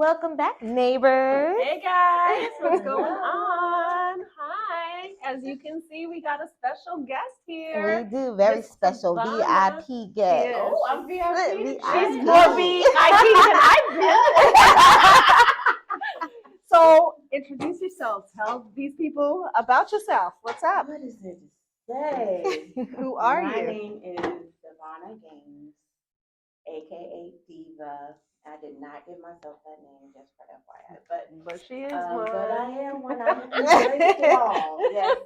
Welcome back, neighbors. Hey guys, what's going on? Hi. As you can see, we got a special guest here. We do very Miss special Savannah. VIP guest. Yes. Oh, I'm VIP. She's more VIP than I've been. So introduce yourself. Tell these people about yourself. What's up? What is it to say? Who are My you? name is Deva, aka Deva. I did not give myself that name just for FYI, But she is but one. I am one. I'm embraced it all. Yes.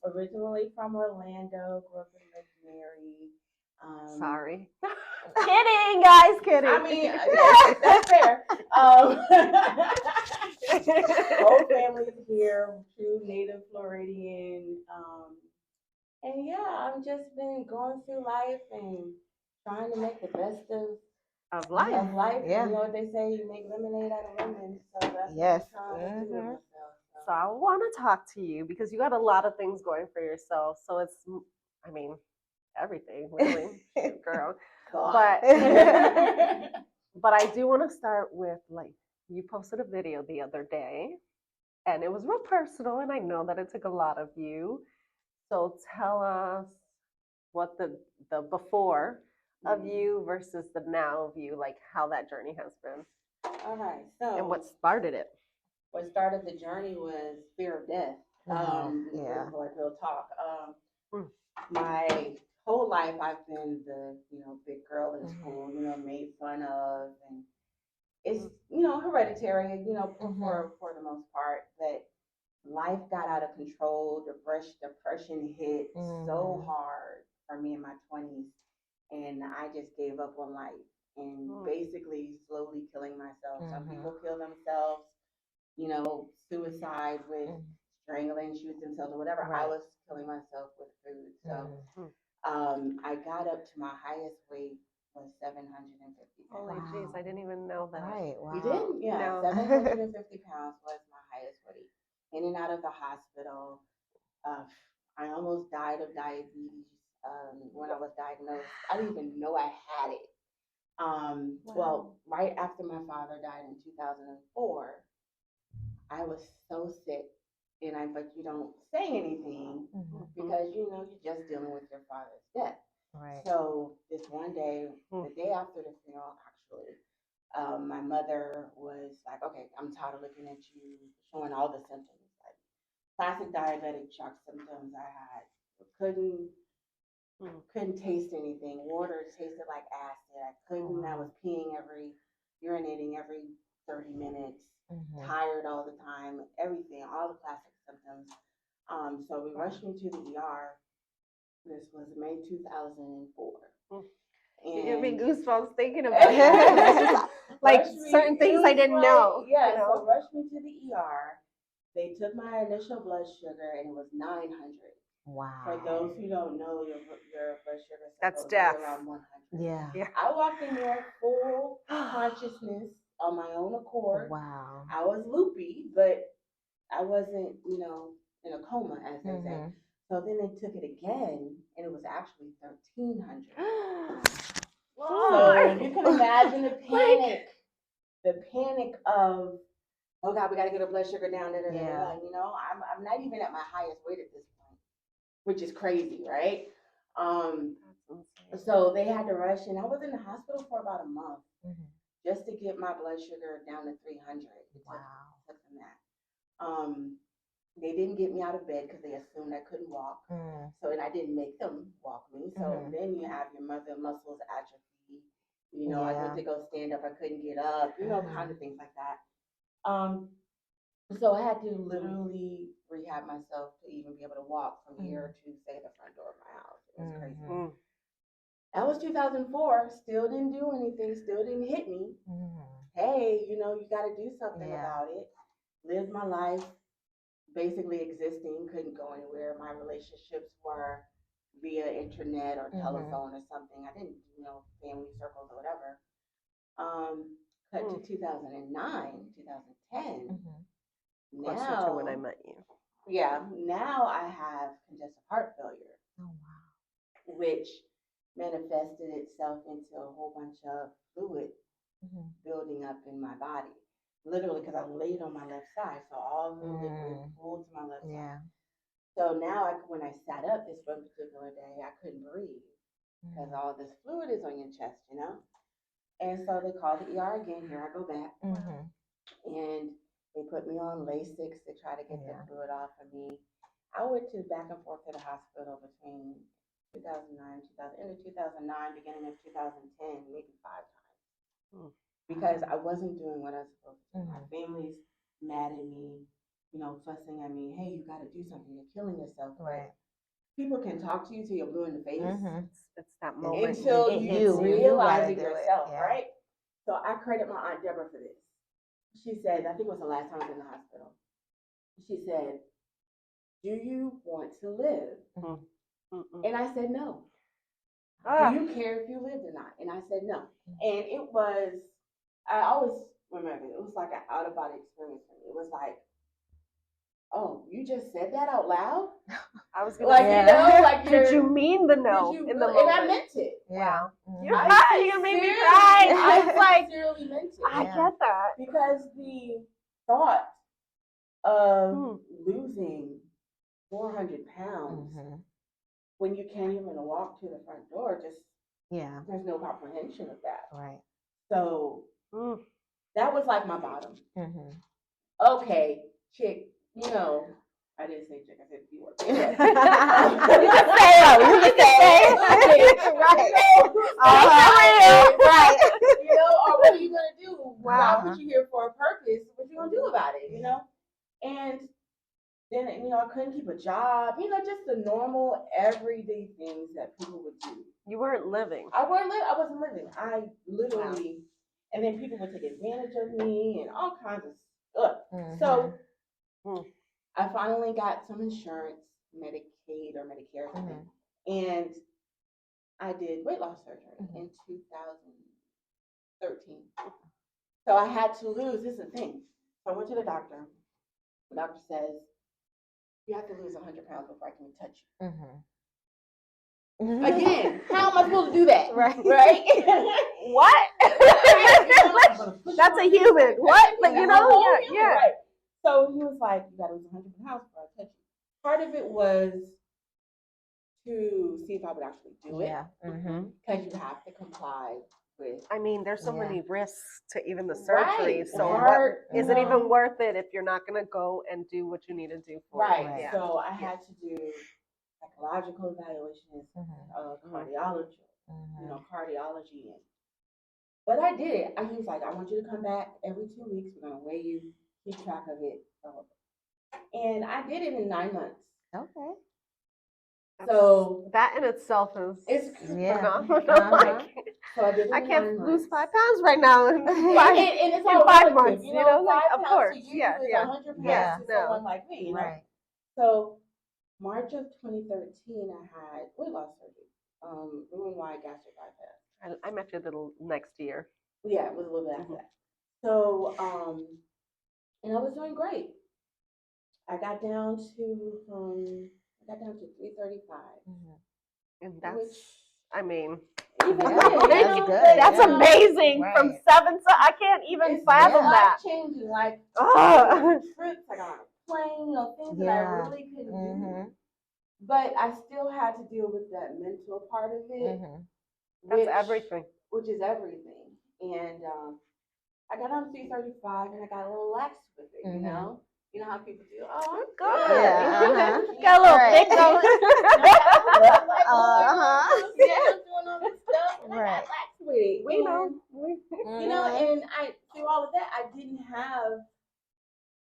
Originally from Orlando, grew up in Lake Mary. Sorry. Kidding, guys. Kidding. I mean, that's fair. Whole family is here, true native Floridian. And yeah, I've just been going through life and trying to make the best Of life. Yeah. You know what they say, you make lemonade out of lemons. So that's Yes. what I'm trying to do with myself. So I want to talk to you because you got a lot of things going for yourself. So it's, I mean, everything really, shoot, girl. But but I do want to start with like you posted a video the other day, and it was real personal, and I know that it took a lot of you. So tell us what the before of you versus the now of you, like how that journey has been, All right. So and what started it. what started the journey was fear of death. Yeah. Like real talk. Mm. My whole life I've been the big girl in school, made fun of, and it's hereditary, for the most part. But life got out of control. Depression hit so hard for me in my 20s, and I just gave up on life and basically slowly killing myself. Some people kill themselves, suicide with strangling, shoot themselves, or whatever. Right. I was killing myself with food. So I got up to my highest weight was 750 pounds. Holy jeez, I didn't even know that. Right. Wow. You didn't? Yeah, No. 750 pounds was my highest weight. In and out of the hospital. I almost died of diabetes when I was diagnosed. I didn't even know I had it. Well, right after my father died in 2004, I was so sick, but you don't say anything because you're just dealing with your father's death. Right. So this one day, the day after the funeral, actually, my mother was like, "Okay, I'm tired of looking at you, showing all the symptoms, like classic diabetic shock symptoms I had. Couldn't taste anything. Water tasted like acid. I couldn't. I was urinating every 30 minutes. Tired all the time. Everything, all the classic symptoms. So we rushed me to the ER. This was May 2004. You give me goosebumps thinking about it. Like certain things I didn't know. Yeah, so rushed me to the ER. They took my initial blood sugar and it was 900. Wow. For those who don't know, your blood sugar is That's supposed to death. be around 100. Yeah. I walked in there full consciousness on my own accord. Wow. I was loopy, but I wasn't, in a coma, as they say. So then they took it again, and it was actually 1,300. So you can imagine the panic, of, oh God, we got to get our blood sugar down. Yeah. I'm not even at my highest weight at this point, which is crazy, right? So they had to rush, and I was in the hospital for about a month just to get my blood sugar down to 300. Wow. Took them that. They didn't get me out of bed because they assumed I couldn't walk. So, and I didn't make them walk me. So then you have your muscles atrophy. I went to go stand up, I couldn't get up. Kind of things like that. So I had to literally rehab myself to even be able to walk from here to say the front door of my house. It was crazy. That was 2004. Still didn't do anything. Still didn't hit me. Hey, you got to do something about it. Lived my life, basically existing. Couldn't go anywhere. My relationships were via internet or telephone or something. I didn't, family circles or whatever. Cut to 2009, 2010. Closer to when I met you. Yeah. Now I have congestive heart failure. Oh wow. Which manifested itself into a whole bunch of fluid building up in my body. Literally, because I laid on my left side, so all the liquid pulled to my left side. So now, when I sat up this one particular day, I couldn't breathe because all this fluid is on your chest, you know? And so they called the ER again. Here I go back. And they put me on Lasix to try to get the fluid off of me. I went back and forth to the hospital between 2009, end of 2009, beginning of 2010, maybe 5 times. Because I wasn't doing what I was supposed to do. My family's mad at me, you know, fussing at me. Hey, you got to do something. You're killing yourself. Right. People can talk to you till you're blue in the face. It's that moment. Until you realize it yourself, right? So I credit my Aunt Deborah for this. She said, I think it was the last time I was in the hospital. She said, do you want to live? And I said, no. Do you care if you lived or not? And I said, no. And it was, I always remember, it was like an out of body experience for me. It was like, oh, you just said that out loud? I was gonna say, you know, like, did you mean the no in the moment? And I meant it. Wow. You're gonna make me cry. I was like, sincerely meant it. I get that. Because the thought of losing 400 pounds when you can't even walk to the front door, just, there's no comprehension of that. Right. So that was like my bottom. Okay, chick, you know, I didn't say chick, I said B word. You can say it. Right. Right. You know, or what are you going to do? God put you here for a purpose. What you going to do about it, you know? And then, you know, I couldn't keep a job, you know, just the normal everyday things that people would do. You weren't living. I wasn't living. I literally, and then people would take advantage of me and all kinds of stuff. So I finally got some insurance, Medicaid or Medicare, and I did weight loss surgery in 2013. So I had to lose, this is the thing. So I went to the doctor. The doctor says, you have to lose 100 pounds before I can touch you. Again, how am I supposed to do that? Right? What? That's a human. What? But you know, yeah. Right. So he was like, you got to lose 100 pounds before I touch you. Part of it was to see if I would actually do it. Because you have to comply with. I mean, there's so many risks to even the surgery. So is it even worth it if you're not going to go and do what you need to do for it? Right. So I had to do psychological evaluations, cardiology, you know, cardiology. But I did it. He was like, I want you to come back every 2 weeks. We're going to weigh you, keep track of it. And I did it in 9 months. Okay. So that in itself is phenomenal. So I can't lose 5 pounds right now in and it's all 5 months. You know, like, of course, is 100 pounds to someone like me. You know? So March of 2013, I had weight loss surgery, Roux-en-Y gastric bypass. I met you a little next year. Yeah, it was a little bit after that. So, and I was doing great. I got down to 335. And that's, I mean, that's good. That's amazing. Right. From 7 to, I can't even fathom that. Changing, like trips, like on a plane, you know, things that I really couldn't do. But I still had to deal with that mental part of it. That's everything. Which is everything. And I got on 335 and I got a little lax with it, you know? You know how people do, oh, I'm good. Yeah. Got a little thick going. Doing all this stuff. And I got lax with it. We know. You know, and through all of that, I didn't have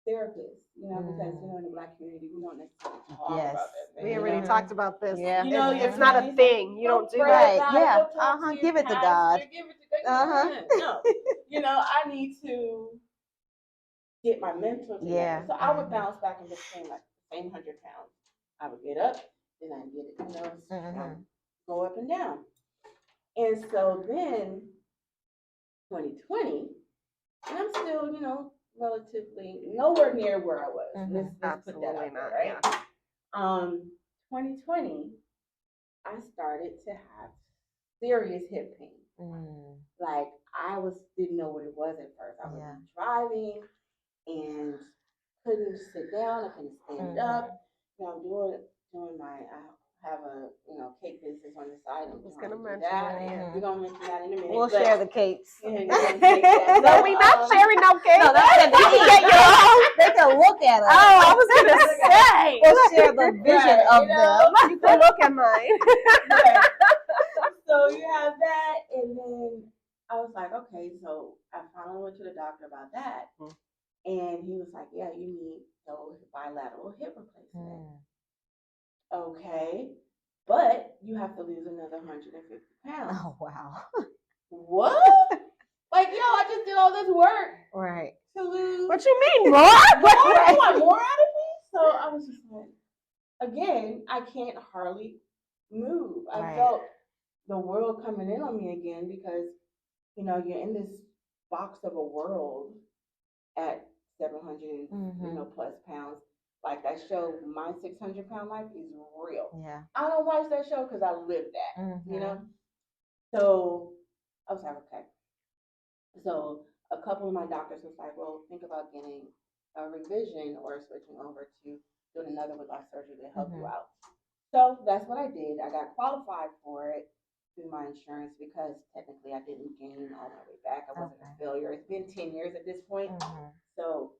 therapists, you know, because, you know, in the Black community, we don't necessarily talk about that. We already talked about this. Yeah. You know, it's not a thing. You don't do that. Yeah. Give it to God. Give it to God. No. You know, I need to get my mental together. So I would bounce back and just saying like the same 100 pounds. I would get up, then I'd get it, you know, go up and down. And so then 2020, and I'm still, you know, relatively nowhere near where I was. Let's put that out there, right? 2020, I started to have serious hip pain. Like I didn't know sit down. I couldn't stand up. You know, I'm doing my. I have a cake business on the side. I'm was trying gonna to do mention that. that. We're gonna mention that in a minute. We'll but, share the cakes. Yeah, you're gonna take that. No, we not sharing no cake. No, that's it. You can get your own. They can look at us. Oh, I was gonna say. We'll share the vision Right, of you know? them. You can look at mine. Right. So you have that, and then I was like, okay. So I finally went to the doctor about that, and he was like, yeah, you need bilateral hip replacement. Okay, but you have to lose another 150 pounds. Oh, wow. What? Like, yo, I just did all this work Right. to lose. What you mean, more? What? You want more out of me? So I was just like, again, I can't hardly move. I Right. felt the world coming in on me again because, you're in this box of a world at 700, plus pounds. Like that show, My 600-Pound Life is real. Yeah. I don't watch that show because I lived that, So I was like, okay. So a couple of my doctors was like, well, think about getting a revision or switching over to doing another without surgery to help you out. So that's what I did. I got qualified for it through my insurance because technically I didn't gain all my way back. I wasn't a failure. It's been 10 years at this point. So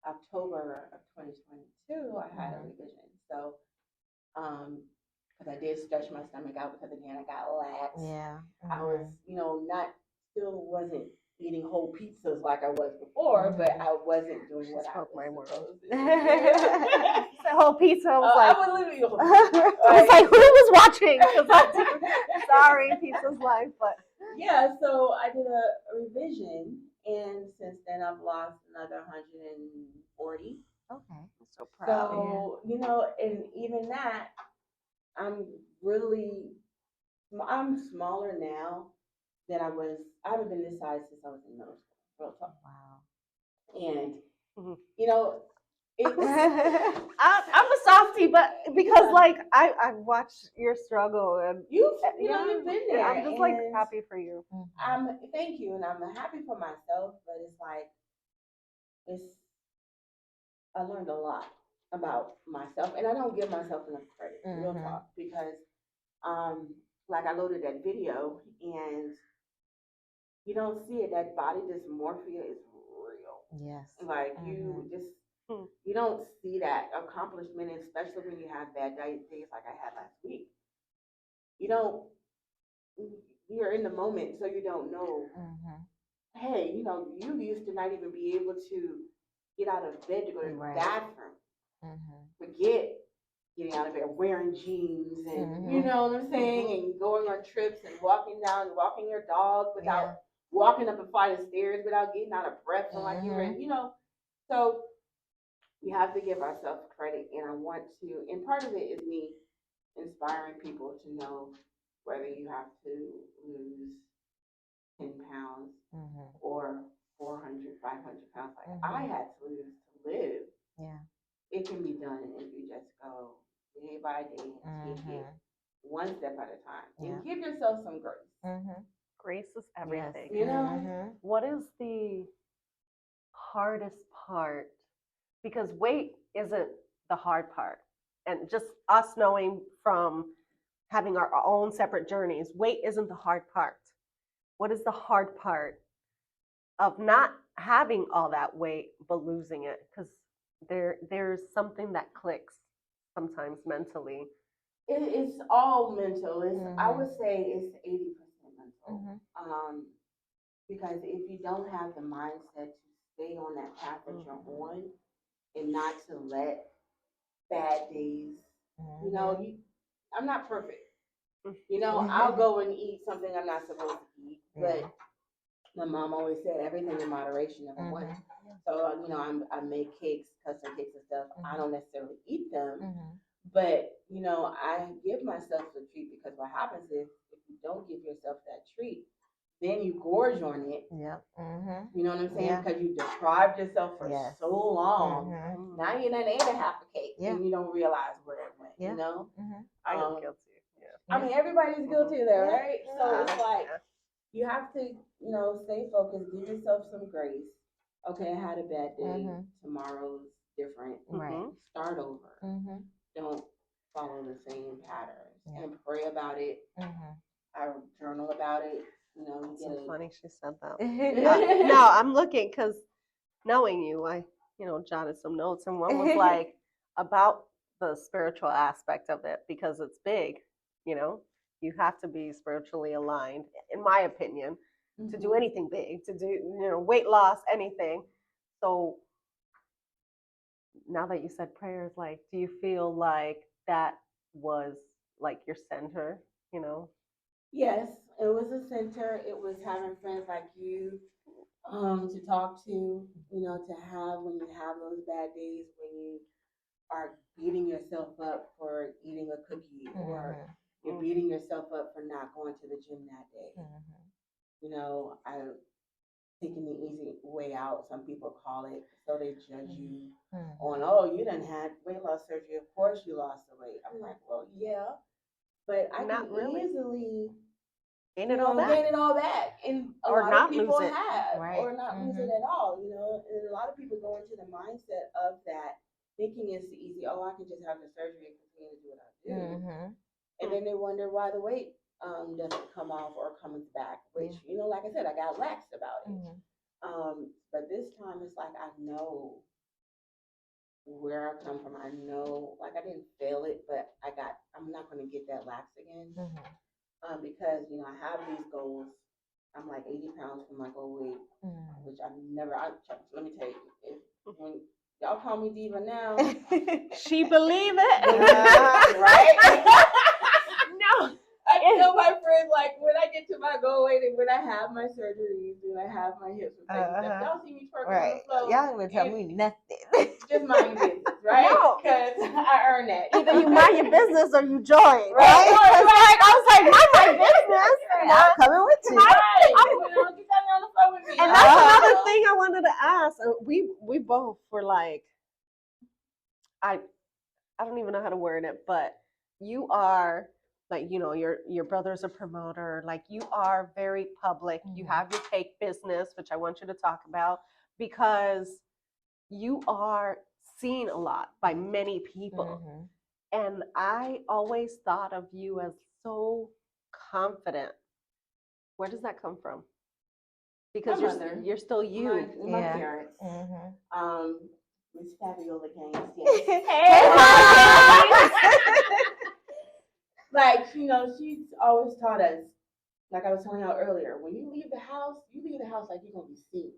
October of 2022, I had a revision. So, because I did stretch my stomach out because again, I got lax. Yeah. I was, wasn't eating whole pizzas like I was before, but I wasn't doing what I was supposed to do. The whole pizza was like, I would literally eat a whole pizza. I was like, who was watching? Sorry, pizza's life, but yeah. So I did a revision, and since then I've lost another 140. Okay. I'm so proud. So and even that, I'm smaller now than I was. I haven't been this size since I was in middle school. Real talk. Wow. And I'm a softie, but because I've watched your struggle and you've been there. I'm just happy for you. Thank you, and I'm happy for myself. But I learned a lot about myself, and I don't give myself enough credit. Real talk, because I loaded that video, and you don't see it. That body dysmorphia is real. Yes. You don't see that accomplishment, especially when you have bad days like I had last week. You're in the moment, so you don't know. Hey, you used to not even be able to get out of bed to go to the bathroom. Forget getting out of bed, wearing jeans, and you know what I'm saying, and going on trips and walking your dog without walking up a flight of stairs without getting out of breath and like you're in, So we have to give ourselves credit, and I want to, and part of it is me inspiring people to know whether you have to lose 10 pounds or 400, 500 pounds like I had to lose to live. Yeah. It can be done if you just go day by day and take it one step at a time. And give yourself some grace. Grace is everything. Yes. What is the hardest part? Because weight isn't the hard part. And just us knowing from having our own separate journeys, weight isn't the hard part. What is the hard part of not having all that weight but losing it? Because there's something that clicks sometimes mentally. It's all mental. I would say it's 80% mental. Because if you don't have the mindset to stay on that path that you're on and not to let bad days, I'm not perfect. I'll go and eat something I'm not supposed to eat, but my mom always said everything in moderation, number one. So, I make cakes, custom cakes and stuff. I don't necessarily eat them, but, I give myself a treat because what happens is if you don't give yourself that treat, then you gorge on it. Yep. You know what I'm saying? Because you deprived yourself for so long. Now you done ate a half a cake and you don't realize where it went, I am guilty. I mean, everybody's guilty there, right? So it's like, you have to, stay focused, give yourself some grace. Okay, I had a bad day. Tomorrow's different. Right. Start over. Mm-hmm. Don't follow the same patterns Yeah. and pray about it. Mm-hmm. I journal about it. You know, It's you so get funny she said that. it. No, I'm looking because knowing you, I jotted some notes, and one was like about the spiritual aspect of it because it's big. You have to be spiritually aligned, in my opinion, to do anything big, to do weight loss, anything. So now that you said prayers, like, do you feel like that was like your center? Yes, it was a center. It was having friends like you to talk to, to have when you have those bad days when you are beating yourself up for eating a cookie or you're beating yourself up for not going to the gym that day. I taking the easy way out, some people call it, so they judge you on, oh, you done had weight loss surgery, of course you lost the weight. I'm like, well, yeah, but I Not can really. easily Gain it all back. gain it all back. And a Or lot not of people lose it. have, Right. or not lose it at all, and a lot of people go into the mindset of that thinking it's the easy, oh, I can just have the surgery and continue to do what I do. And then they wonder why the weight doesn't come off or comes back, which, like I said, I got lax about it. But this time it's like, I know where I come from. I know, like, I didn't fail it, but I'm not going to get that lax again. Because, I have these goals. I'm like 80 pounds from my goal weight, which I've never, let me tell you, when y'all call me Deva now. She believe it. Right? No. I tell my friends, like, when I get to my goal weight and when I have my surgeries and I have my hips replaced, if y'all see me twerking on the floor, y'all don't even tell me nothing. just mind your business, right? No. Because I earned that. Either you mind your business or you join, Right. I was like, mind my business. I'm coming with you. Right. Get down on the floor with me. And that's another thing I wanted to ask. We both were like, I don't even know how to word it, but you are like, your brother's a promoter. Like, you are very public. You have your cake business, which I want you to talk about, because you are seen a lot by many people. And I always thought of you as so confident. Where does that come from? Because you're still you. My parents. Miss Fabiola Gaines. Hey, Like, she's always taught us, like I was telling y'all earlier, when you leave the house like you're gonna be seen.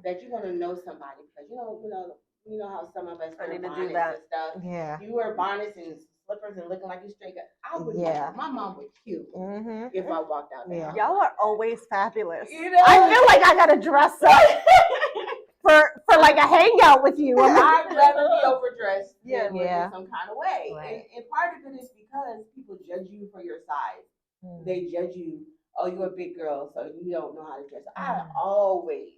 That you're gonna know somebody, because you know how some of us wear bonnets and stuff. Yeah. You wear bonnets and slippers and looking like you straight up. I would my mom would kill me if I walked out there. y'all are always fabulous. I feel like I gotta dress up for like a hangout with you. I'd rather be overdressed Yeah. than look in some kind of way. Right. And part of it is because people judge you for your size. They judge you, oh, you're a big girl, so you don't know how to dress. I always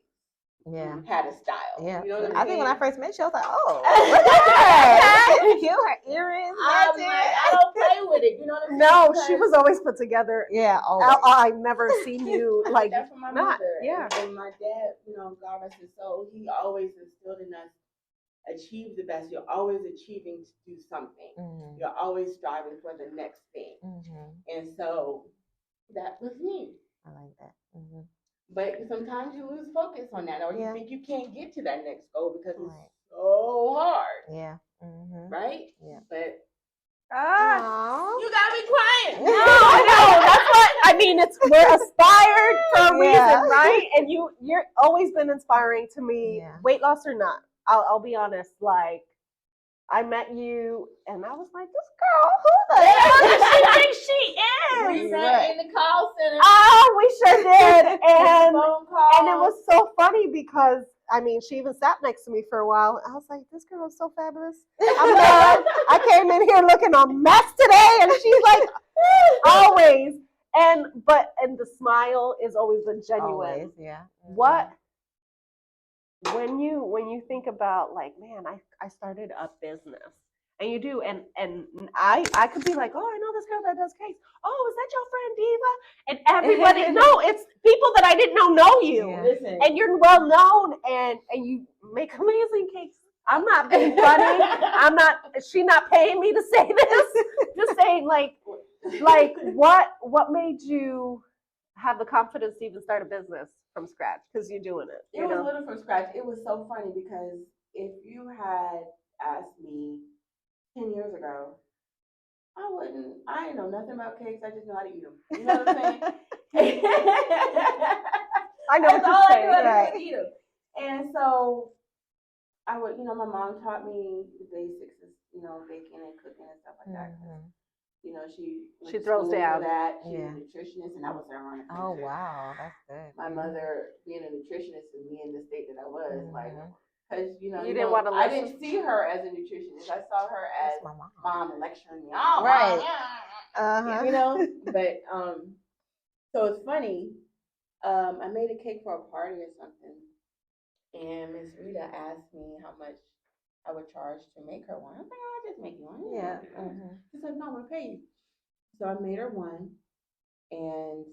had a style. Yeah. You know what I I'm think when I saying? first met you, I was like, oh, look at her. Cute, her earrings. I'm like, I don't play with it. You know what I'm saying? No, Because she was always put together. Yeah, always. I've never seen you like that's from my not. mother. Yeah. And my dad, God rest his soul, he always instilled in us, achieve the best. You're always achieving to do something. You're always striving for the next thing. And so that was me. I like that. But sometimes you lose focus on that, or you think you can't get to that next goal because it's Right. so hard. Yeah. Right? Yeah. But Aww. you gotta be quiet. No, I know. That's what I mean. We're inspired for a reason, right? And you're always been inspiring to me, weight loss or not. I'll be honest. Like, I met you, and I was like, this girl, who the hell does she think she is? We sat in the call center. Oh, we sure did, and phone call. it was so funny because she even sat next to me for a while. I was like, this girl is so fabulous. I'm glad I came in here looking a mess today, and she's like, always. And the smile is always been genuine. Always, yeah. What when you think about, like, man, I started a business, and you do, and I could be like, oh, I know this girl that does cakes. Oh, is that your friend Deva? And everybody, no, it's people that I didn't know you. Yeah. Listen, And you're well known, and you make amazing cakes. I'm not being funny. She not paying me to say this. Just saying, like what made you have the confidence to even start a business from scratch? Because you're doing it. It was little from scratch. It was so funny because if you had asked me 10 years ago, I didn't know nothing about cakes. I just know how to eat them. You know what I'm saying? I know what you're saying. Right. Eat them. And so I would, my mom taught me the basics of, baking and cooking and stuff like that. She throws down. That. She's a nutritionist, and I was there on it. Oh, wow. That's good. My mother being a nutritionist and me in the state that I was, because you didn't want to. I didn't see her as a nutritionist. I saw her as my mom lecturing me. Oh, right. But so it's funny. I made a cake for a party or something, and Miss Rita asked me how much I would charge to make her one. I was like, I'll just make you one. Yeah. She's like, no, I'm gonna pay you. So I made her one, and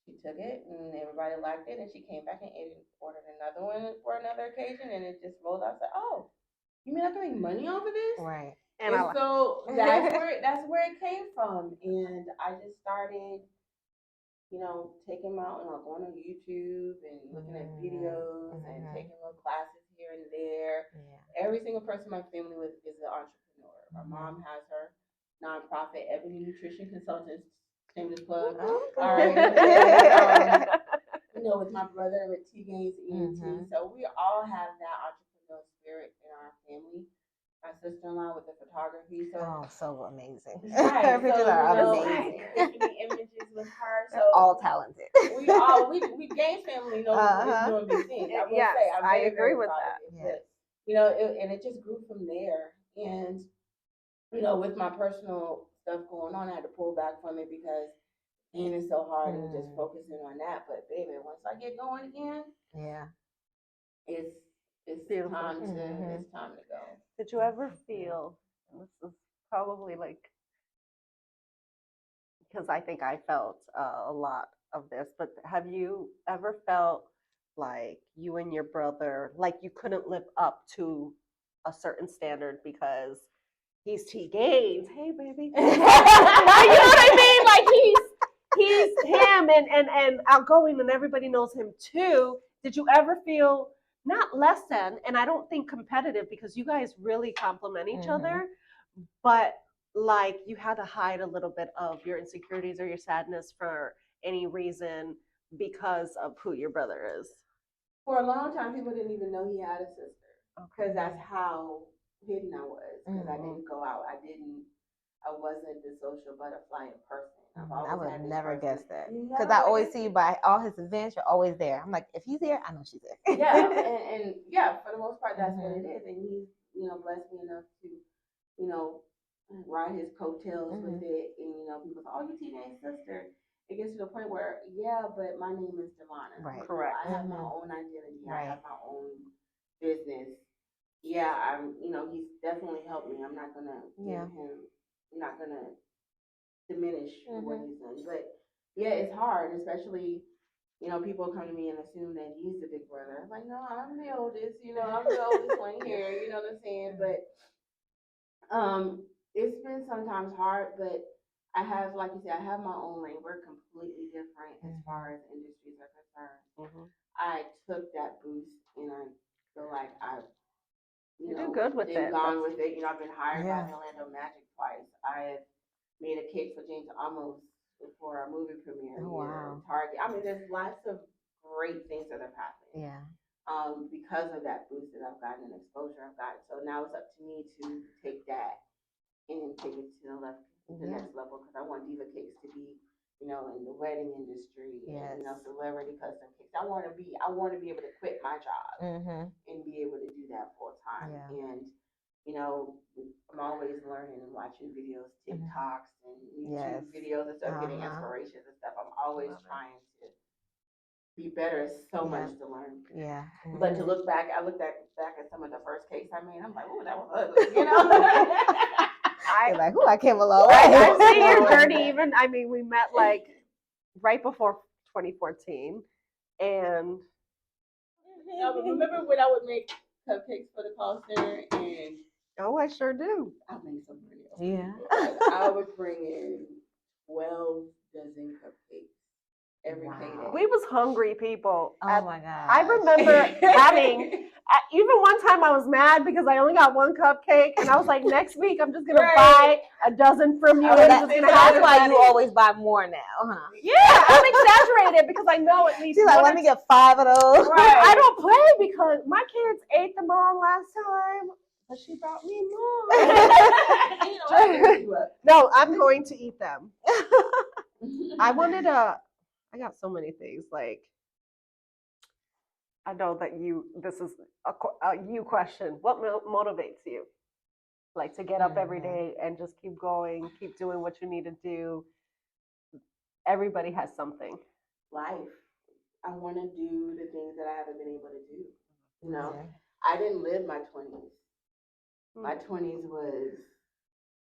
she took it, and everybody liked it, and she came back and ordered another one for another occasion, and it just rolled out. I said, oh, you mean I can make money off of this? Right. And so that's where it came from, and I just started, taking my, going on YouTube and looking at videos and taking little classes here and there. Yeah. Every single person in my family is an entrepreneur. My mom has her nonprofit, Ebony Nutrition Consultants, shameless plug. All right. With my brother with T Gaines ENT. So we all have that entrepreneurial spirit in our family. My sister-in-law with the photography. So amazing. Right. Her pictures are amazing. Images with her. So all talented. we Gaines family knows is doing big things. I will say I agree with that. Yes. But, and it just grew from there. And with my personal stuff going on, I had to pull back from it because pain is so hard and just focusing on that. But baby, once I get going again, it's beautiful. Time to it's time to go. Did you ever feel, and this is probably because I think I felt a lot of this, but have you ever felt like you and your brother, like you couldn't live up to a certain standard because he's T Gaines? Hey, baby. You know what I mean? Like he's him and outgoing and everybody knows him too. Did you ever feel not less than, and I don't think competitive because you guys really complement each other, but like you had to hide a little bit of your insecurities or your sadness for any reason because of who your brother is? For a long time, people didn't even know he had a sister because that's how hidden I was. Because I didn't go out. I wasn't the social butterfly in person. I would never guess that because I always see you by all his events. You're always there. I'm like, if he's there, I know she's there. Yeah, and for the most part, that's what it is. And he's blessed me enough to ride his coattails with it. And people say, oh, you T-Gaines' sister. It gets to the point where, but my name is Devonna. Right. Correct. I have my own identity. Right. I have my own business. Yeah, he's definitely helped me. I'm not gonna give him. I'm not gonna diminish what he's done. But it's hard, especially people come to me and assume that he's the big brother. I'm like, no, I'm the oldest. I'm the oldest one here. You know what I'm saying? But it's been sometimes hard, but I have, like you said, I have my own lane. We're completely different as far as industries are concerned. I took that boost, and I feel like I've do good with it. Gone with it. I've been hired by the Orlando Magic twice. I have made a cake for James Amos for our movie premiere. Oh, wow. Target. I mean, there's lots of great things that have happened. Yeah. Because of that boost that I've gotten and exposure I've gotten. So now it's up to me to take that and take it to the next level, because I want Deva cakes to be, in the wedding industry, and, celebrity custom cakes. I want to be able to quit my job and be able to do that full time. Yeah. And I'm always learning and watching videos, TikToks and YouTube videos and stuff, getting inspirations and stuff. I'm always trying to be better. So much to learn. Yeah. But to look back, I looked back at some of the first cakes I made. I'm like, oh, that was ugly, like, I came a long way. I've seen your journey. Even, we met like right before 2014, and remember when I would make cupcakes for the call center, and Oh, I sure do. I make some pretty else. Yeah. Like, I would bring in 12 dozen cupcakes every Wow. payday. We was hungry people. Oh my god. I remember having, even one time I was mad because I only got one cupcake, and I was like, next week I'm just gonna buy a dozen from you. Oh, and that's- just gonna That's have why it you ready. always buy more now, huh? Yeah, I'm exaggerated because I know at least. She's like, one let or me get 5 of those. Right. I don't play because my kids ate them all last time, but she brought me more. No, I'm going to eat them. I got so many things. Like, I know that this is a you question. What motivates you? Like to get up every day and just keep going, keep doing what you need to do. Everybody has something. Life. I want to do the things that I haven't been able to do. You know, Yeah. I didn't live my 20s. My 20s was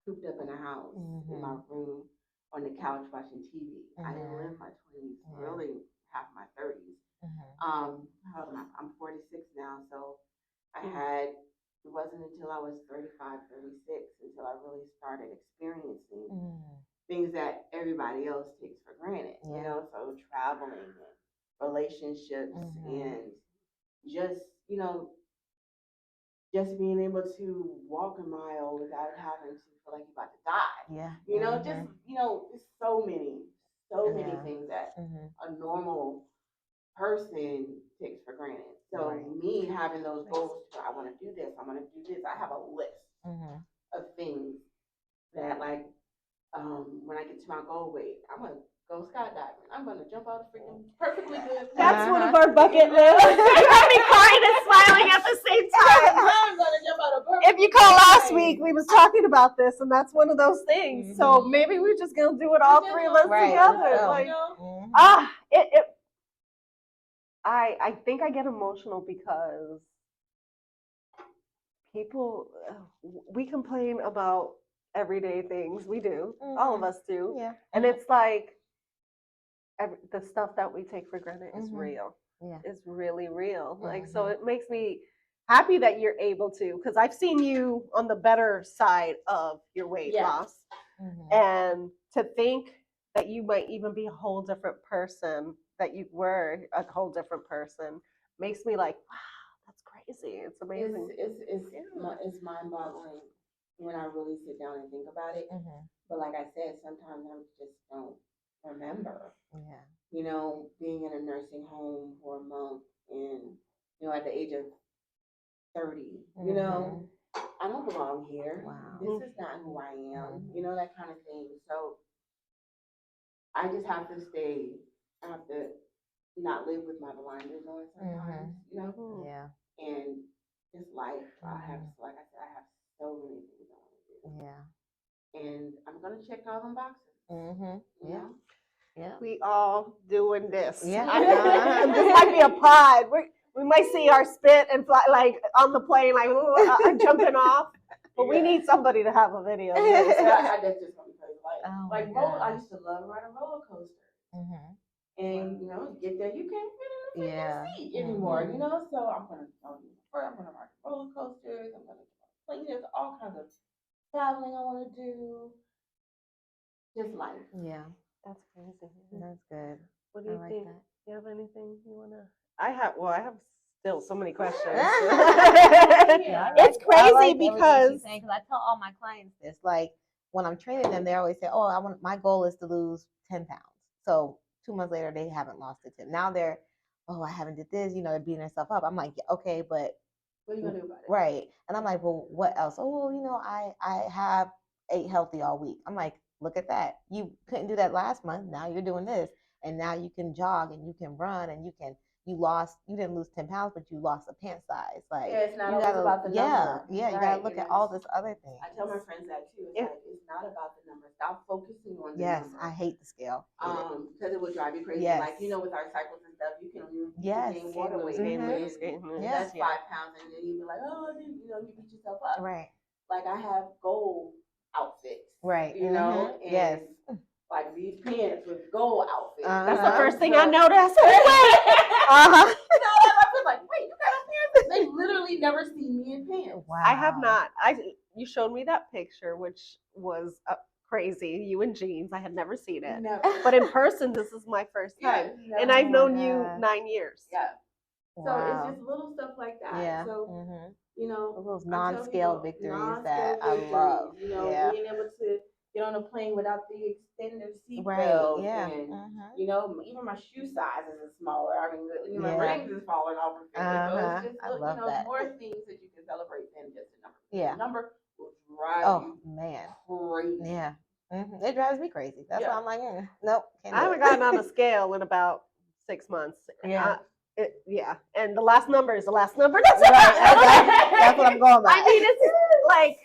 cooped up in a house, in my room, on the couch watching TV. I didn't live my 20s, really half my 30s. How old am I? I'm 46 now, so it wasn't until I was 35, 36 until I really started experiencing things that everybody else takes for granted. You know, so traveling and relationships and just, just being able to walk a mile without having to feel like you're about to die. Yeah. Just, there's so many things that a normal person takes for granted. So me having those goals, I want to do this, I want to do this. I have a list of things that, like, when I get to my goal weight, I'm gonna go skydiving. I'm gonna jump out of freaking perfectly good. That's one of our bucket lists. You got me crying and smiling at the same time. I'm gonna jump out of If you call last week, we was talking about this, and that's one of those things. So maybe we're just gonna do it all three of us together. Like, I think I get emotional because people, we complain about everyday things. We do. All of us do. Yeah. And it's like the stuff that we take for granted is real. Yeah. It's really real. Like, so it makes me happy that you're able to, because I've seen you on the better side of your weight loss. And to think that you might even be a whole different person, that you were a whole different person, makes me like, wow, that's crazy. It's amazing. It's mind-boggling when I really sit down and think about it. But like I said, sometimes I just don't remember. Yeah. Being in a nursing home for a month and, at the age of 30, I don't belong here. Wow. This is not who I am, that kind of thing. So I just have to I have to not live with my blinders on sometimes, Yeah. and just life. I have, like I said, I have so many things I want to do. Yeah. And I'm going to check all them boxes. Yeah. Yeah. We all doing this. Yeah. This might be a pod. We might see our spit and fly, like on the plane, like jumping off. But we need somebody to have a video. That's just going to be crazy. I used to love riding roller coasters. And get there, you can't fit in the freaking seat anymore. So I'm gonna ride roller coasters. I'm gonna play. There's all kinds of traveling I want to do. Just life. Yeah. That's crazy. That's good. What do you think? That. Do you have anything you wanna? I have still so many questions. It's crazy because I tell all my clients this. Like when I'm training them, they always say, "Oh, my goal is to lose 10 pounds." So 2 months later, they haven't lost it. Now they're, I haven't did this. They're beating themselves up. I'm like, okay, but what are you gonna do about it? Right. And I'm like, well, what else? I have ate healthy all week. I'm like, look at that. You couldn't do that last month. Now you're doing this, and now you can jog and you can run and you didn't lose 10 pounds, but you lost a pant size. Like, it's not always about the number. Yeah, you gotta look at all this other things. I tell my friends that too. It's not about the number. Stop focusing on the number. Yes, I hate the scale. Because it would drive you crazy. Yes. Like, with our cycles and stuff, you can gain water weight. Yes. That's 5 pounds, and then you be like, you beat yourself up. Right. Like, I have gold outfits. Right. And yes. Like these pants with gold outfits. That's the first thing I noticed. I was like, wait, you got a pants? They literally never never seen me in pants. Wow. I have not. You showed me that picture, which was crazy. You in jeans. I had never seen it. Never. But in person, this is my first time. Yeah, And I've known God. you 9 years. Yeah. So Wow. it's just little stuff like that. Yeah. So, you know, Those I tell non-scale people, victories non-scale that I victories, love. You know, Yeah. being able to get on a plane without the extended Right. seatbelt, Yeah. and you know, even my shoe size is smaller. I mean, you know, my rings is falling off her finger. So it's just, I you love know, that. more things that you can celebrate than just a number. Yeah. The number will drive Oh you man. crazy. Yeah. It drives me crazy. That's why I'm like, nope. Can't I do haven't it. gotten on a scale in about 6 months. Yeah. Yeah. And the last number is the last number. Right. That's what I'm going by. I mean, it's like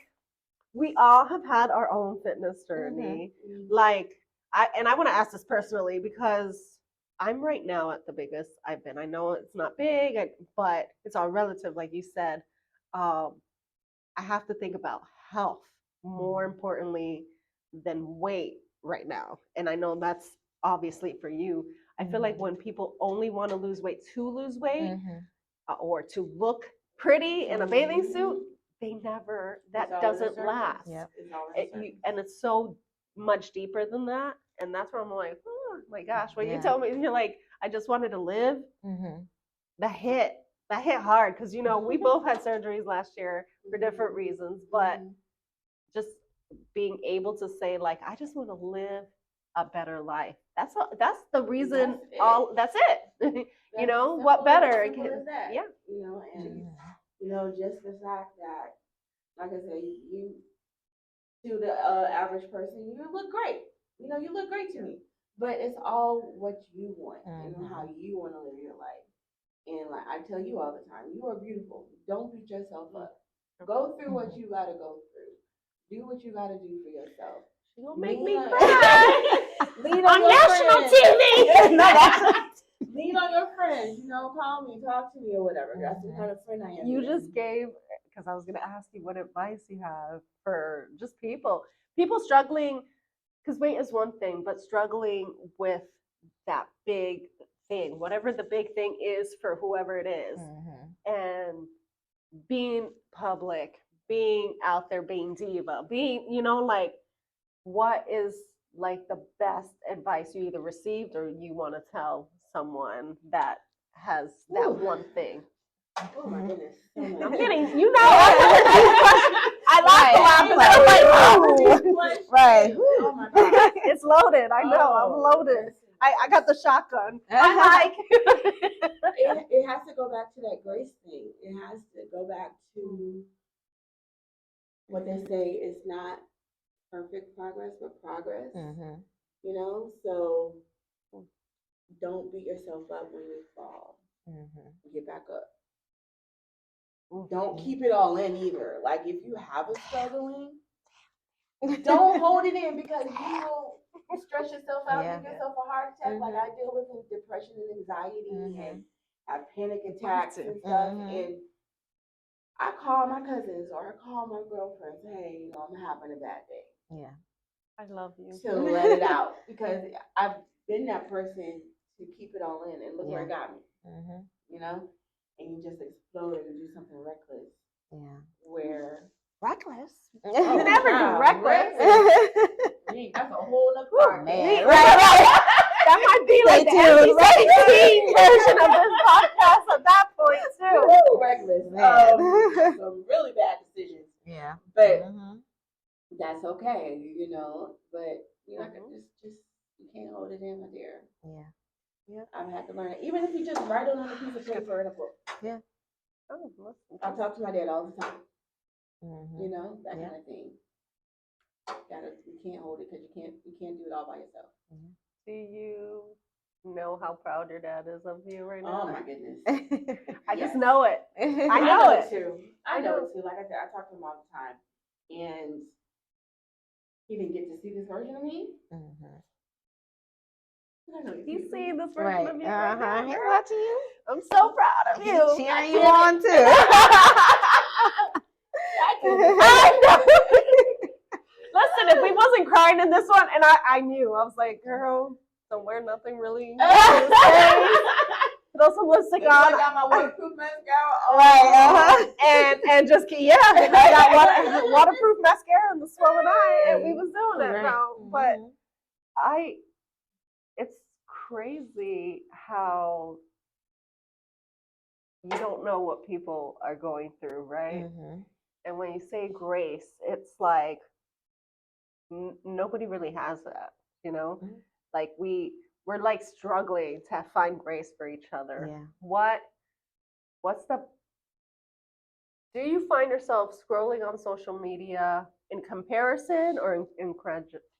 we all have had our own fitness journey. Like, I want to ask this personally because I'm right now at the biggest I've been. I know it's not big, but it's all relative, like you said. I have to think about health more importantly than weight right now. And I know that's obviously for you. I feel like when people only want to lose weight to lose weight or to look pretty in a bathing suit, they never, that doesn't last. Yep. And it's so much deeper than that. And that's where I'm like, oh my gosh, when you tell me, you're like, I just wanted to live, that hit hard. Because, you know, we both had surgeries last year for different reasons, but just being able to say, like, I just want to live a better life. That's the reason. That's it. You know, what better? Yeah. You know, and you know, just the fact that, like I said, you to the average person, you look great. You know, you look great to me. But it's all what you want and how you want to live your life. And like I tell you all the time, you are beautiful. Don't beat yourself up. Go through what you got to go through. Do what you got to do for yourself. She gonna make me cry. Lean on national TV. Lean on your friends. You know, call me, talk to me, or whatever. That's the kind of friend I am. You just gave, because I was gonna ask you what advice you have for just people struggling, because weight is one thing, but struggling with that big thing, whatever the big thing is for whoever it is, and being public, being out there, being diva, being, you know, like, what is like the best advice you either received or you want to tell someone that has that one thing? Oh my goodness. I'm getting, you know, I laugh a lot. I'm like, right. Oh my God. It's loaded. I know. I'm loaded. I got the shotgun. I'm like, it has to go back to that grace thing. It has to go back to what they say is not perfect progress, but progress. You know, so don't beat yourself up when you fall. Get back up. Don't keep it all in either. Like if you have a struggling, don't hold it in because you will stress yourself out, give yourself a heart attack. Like I deal with depression and anxiety and have panic attacks and stuff. And I call my cousins or I call my girlfriends, hey, you know, I'm having a bad day. Yeah. I love you. To let it out because I've been that person to keep it all in and look where it got me. You know? And you just explode and do something reckless. Yeah. Where reckless? You never do reckless. That's a whole other part. Man. Right. That might be like the NC-17 version of this podcast at that point too. Reckless. Some really bad decisions. Yeah. But that's okay, you know. But you know, just you can't hold it in, my dear. Yeah. Yeah, I've had to learn it. Even if you just write it on a piece of paper in a book. Yeah. Oh, I talk to my dad all the time. You know, that kind of thing. You can't hold it because you can't do it all by yourself. Do you know how proud your dad is of you right now? Oh my goodness. I just know it. I know it too. I know it too. Like I said, I talk to him all the time. And he didn't get to see this version of me. He's seeing this version of you. Right now, he's watching you. I'm so proud of you. He's cheering you on too. I know. Listen, if we wasn't crying in this one, and I knew, I was like, girl, don't wear nothing really. throw some lipstick Maybe I on. got my waterproof mascara on. Right, and just I got waterproof mascara and the swollen eye, and we was doing it. Right. No, but it's crazy how you don't know what people are going through, right? Mm-hmm. And when you say grace, it's like nobody really has that, you know? Mhm. Like we're like struggling to find grace for each other. Yeah. What's the do you find yourself scrolling on social media in comparison or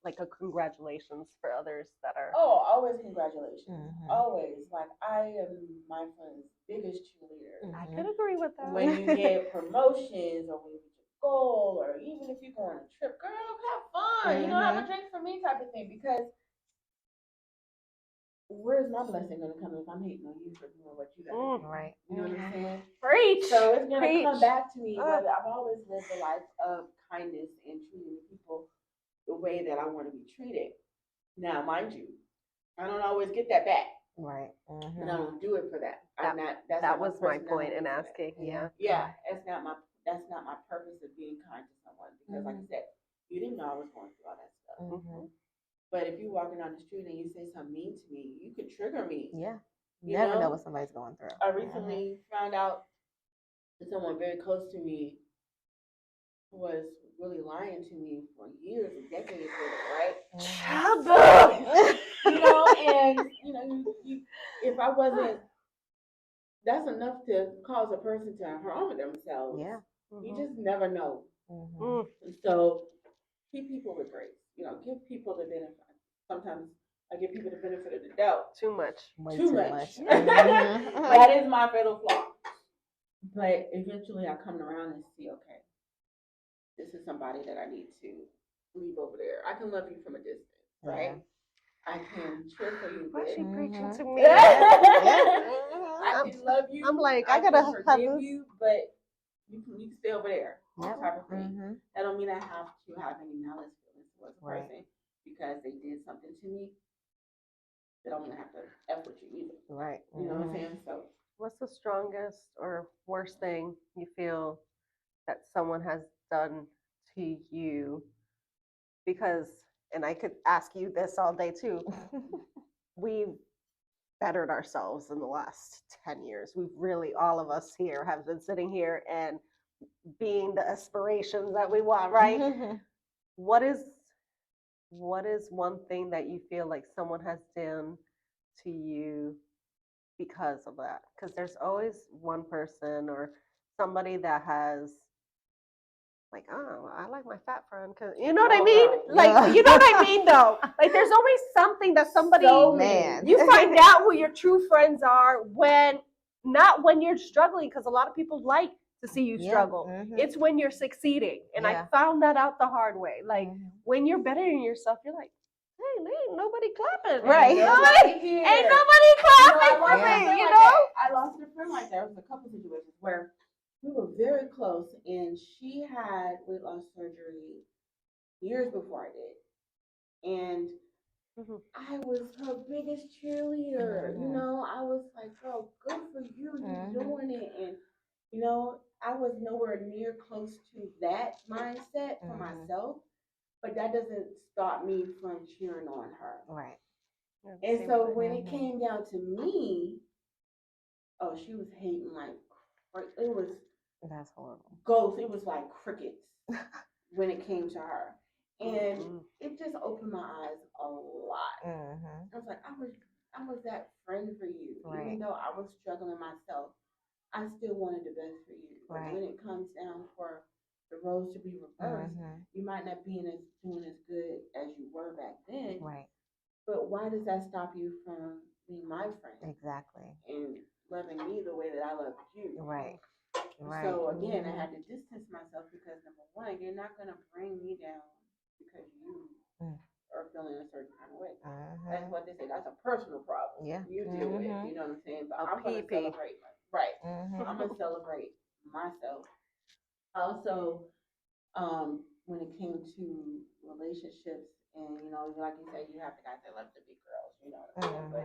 like a congratulations for others that are Oh, always congratulations. Mhm. Always. Like, I am my friend's biggest cheerleader. I could agree with that. When you get promotions or when you reach a goal or even if you go on a trip, girl, have fun. You know, have a drink for me type of thing. Because where's my blessing gonna come if I'm hating on you for doing what you got to do? Right. You know what I'm saying? Preach. So it's gonna Preach. come back to me. But I've always lived a life of kindness and treating people the way that I want to be treated. Now, mind you, I don't always get that back. Right. Mm-hmm. And I don't do it for that. I'm not. That's that not was my point personality in for that. asking. Yeah. Yeah, that's not my purpose of being kind to someone because, like I said, you didn't know I was going through all that stuff. Mm-hmm. But if you're walking down the street and you say something mean to me, you could trigger me. Yeah. You Never know know what somebody's going through. I recently found out that someone very close to me was really lying to me for years and decades later, right? You know, and you know, you if I wasn't, that's enough to cause a person to harm themselves. Yeah. You just never know. Mm-hmm. So treat people with grace. You know, give people the benefit. Sometimes I give people the benefit of the doubt. Too much. Way Too too much. much. That is my fatal flaw. But eventually I come around and see, okay, this is somebody that I need to leave over there. I can love you from a distance, right? Yeah. I can cheer for you. Why is she preaching to me? I can love you. I'm like, I gotta can have forgive this. you, but you can stay over there. Yep. Type of thing. Mm-hmm. That don't mean I have to have any malice feelings towards a Right. person because they did something to me. They don't mean I have to F with you either. Right. You know what I'm saying? So What's the strongest or worst thing you feel that someone has done to you? Because, and I could ask you this all day too, we've bettered ourselves in the last 10 years. We've really, all of us here have been sitting here and being the aspirations that we want, right? What is one thing that you feel like someone has done to you because of that? Because there's always one person or somebody that has like, oh, I like my fat friend because you know what I mean? Like, you know what I mean though? Like there's always something that somebody Man. you find out who your true friends are when not when you're struggling, because a lot of people like to see you struggle. It's when you're succeeding. And I found that out the hard way. Like when you're bettering yourself, you're like, hey, ain't nobody clapping. Right. Ain't nobody clapping for me, you know? I lost a friend like that. There was a couple situations where we were very close and she had weight loss surgery years before I did. And I was her biggest cheerleader. You know, I was like, girl, good for you. You're doing it. And, you know, I was nowhere near close to that mindset for myself. But that doesn't stop me from cheering on her. Right. And so when it came down to me, oh, she was hating like, it was. That's horrible. Ghosts. It was like crickets when it came to her. And it just opened my eyes a lot. I was like, I was that friend for you. Right. Even though I was struggling myself, I still wanted the best for you. But when it comes down for the roles to be reversed, you might not be doing as good as you were back then. Right. But why does that stop you from being my friend? Exactly. And loving me the way that I love you. Right. Right. So again, I had to distance myself because number one, you're not gonna bring me down because you are feeling a certain kind of way. That's what they say. That's a personal problem. Yeah. You deal with. You know what I'm saying? But I'm gonna celebrate. Right. I'm gonna celebrate myself. Also, when it came to relationships, and you know, like you said, you have the guys that love the big girls. You know what I'm saying? But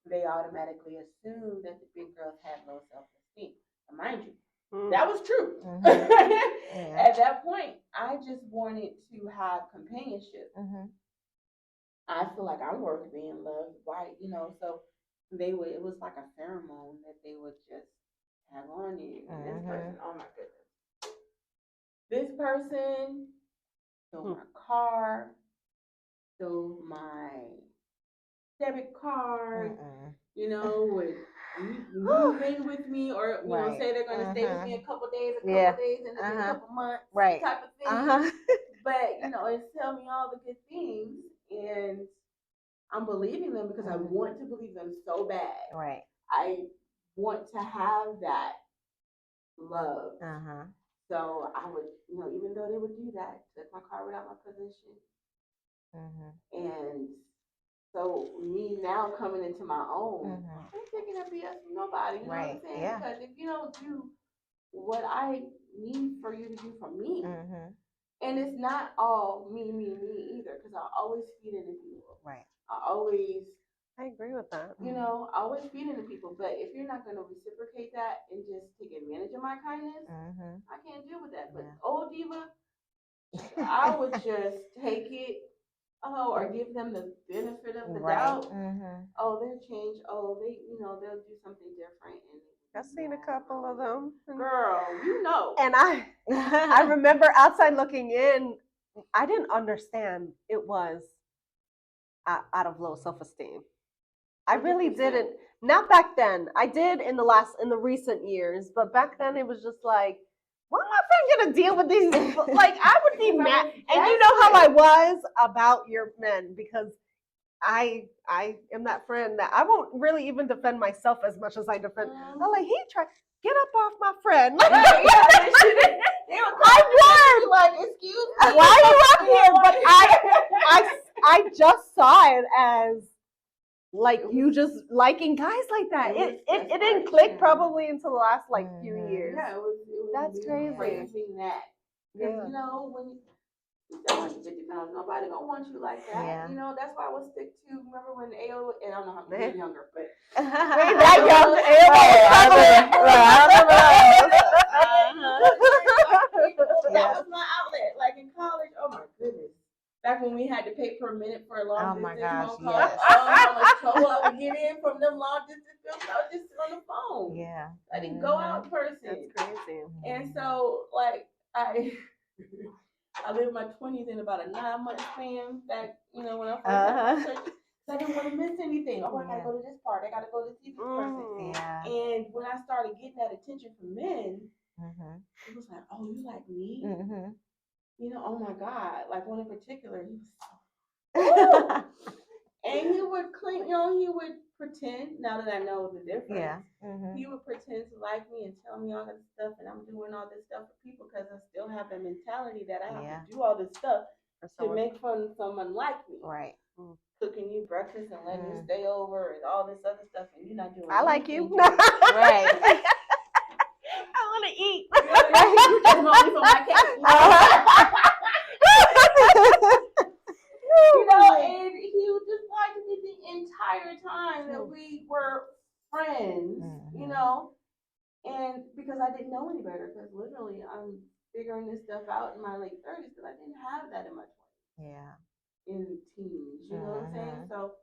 they automatically assume that the big girls had low self-esteem. And mind you, that was true. At that point, I just wanted to have companionship. I feel like I'm worth being loved. Why, so they would, it was like a pheromone that they would just have on you. And this person, oh my goodness. This person stole my car, stole my debit card, would move in with me, or say they're gonna stay with me a couple days, and then a couple months, type of thing. But it's tell me all the good things, and I'm believing them because I want to believe them so bad. Right. I want to have that love. So I would, even though they would do that, took my car without my permission, and so me now coming into my own, I ain't taking that BS from nobody. You know what I'm saying? Because if you don't do what I need for you to do for me, and it's not all me either, because I always feed into people. Right. I agree with that. I always feed into people. But if you're not going to reciprocate that and just take advantage of my kindness, I can't deal with that. But old Deva, I would just take it. Or give them the benefit of the doubt. Oh, they'll change. Oh, they'll do something different. And I've seen a couple of them. Girl, And I remember outside looking in, I didn't understand it was out of low self-esteem. I really didn't. Not back then. I did in the recent years, but back then it was just like, why am my friend gonna deal with these? Like, I would be mad. And you know how I was about your men, because I am that friend that I won't really even defend myself as much as I defend. I'm like, he tried, get up off my friend. Like, I would. Like, excuse me. Why are you up here? But I just saw it as like you just liking guys like that. It didn't click probably until the last few years. Yeah, it was That's crazy. Raising that. Because when you 150 pounds, nobody gonna want you like that. Yeah. That's why I would stick to. Remember when AO, and I don't know how many younger, but that young that was my outlet. Like in college, oh my goodness. Back when we had to pay per minute for a long distance phone call. Yes. Oh, how much trouble I would get in from them long distance phone calls. I would just sit on the phone. Yeah. I didn't go out in person. That's crazy. And so, like, I lived my 20s in about a 9-month span. That when I first started church, I didn't want to miss anything. Oh, I gotta go to this part. I gotta go to see this person. Yeah. And when I started getting that attention from men, it was like, oh, you like me? Oh my God. Like one in particular, he was so and he would clean, he would pretend, now that I know the difference. He would pretend to like me and tell me all this stuff, and I'm doing all this stuff for people because I still have the mentality that I have to do all this stuff to make fun of someone like me. Right. Cooking you breakfast and letting you stay over and all this other stuff, and you're not doing I like you. Right. I want to eat. You just want me for my cake. And he would just like me the entire time that we were friends, and because I didn't know any better, because literally I'm figuring this stuff out in my late 30s, because I didn't have that in my 20s. Yeah. In teens, you know what I'm saying? So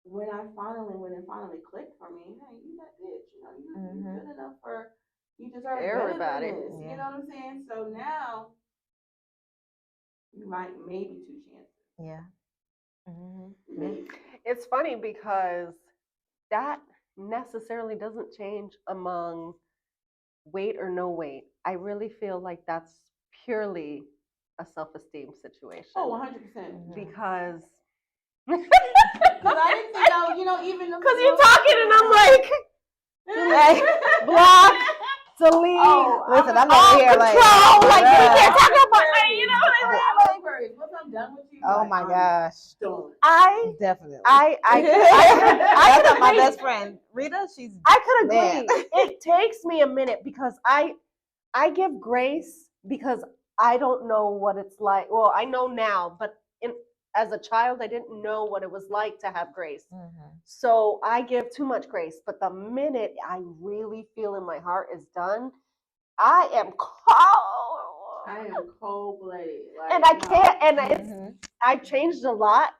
when it finally clicked for me, hey, you that bitch, you're good enough you deserve everybody. Better than this, you know what I'm saying? So now you might maybe 2 chances. Yeah. It's funny because that necessarily doesn't change among weight or no weight. I really feel like that's purely a self-esteem situation. Oh, 100%. Because I didn't think even because you're talking and I'm like, block, delete. Oh, listen, I'm over here like, like you can't talk about me, you know what I mean? Once I'm done with you, oh my gosh. I definitely. I That's my best friend. Rita, I could agree. It takes me a minute because I give grace because I don't know what it's like. Well, I know now, but as a child, I didn't know what it was like to have grace. Mm-hmm. So I give too much grace. But the minute I really feel in my heart is done, I am cold. I am cold-blooded. Like, And I no. can't, and it's, Mm-hmm. I've changed a lot.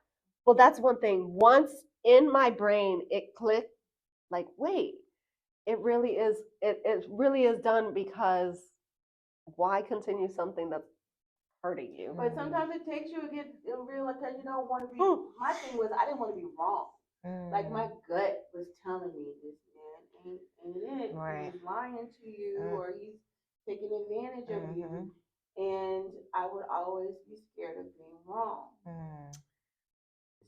Well, that's one thing. Once in my brain, it clicked, like, wait, it really is, it really is done, because why continue something that's hurting you? But sometimes it takes you to get real because you don't want to be. Mm. My thing was I didn't want to be wrong. Mm-hmm. Like my gut was telling me this man ain't it. Right. He's lying to you or he's taking advantage of you. Mm-hmm. And I would always be scared of being wrong. Mm-hmm.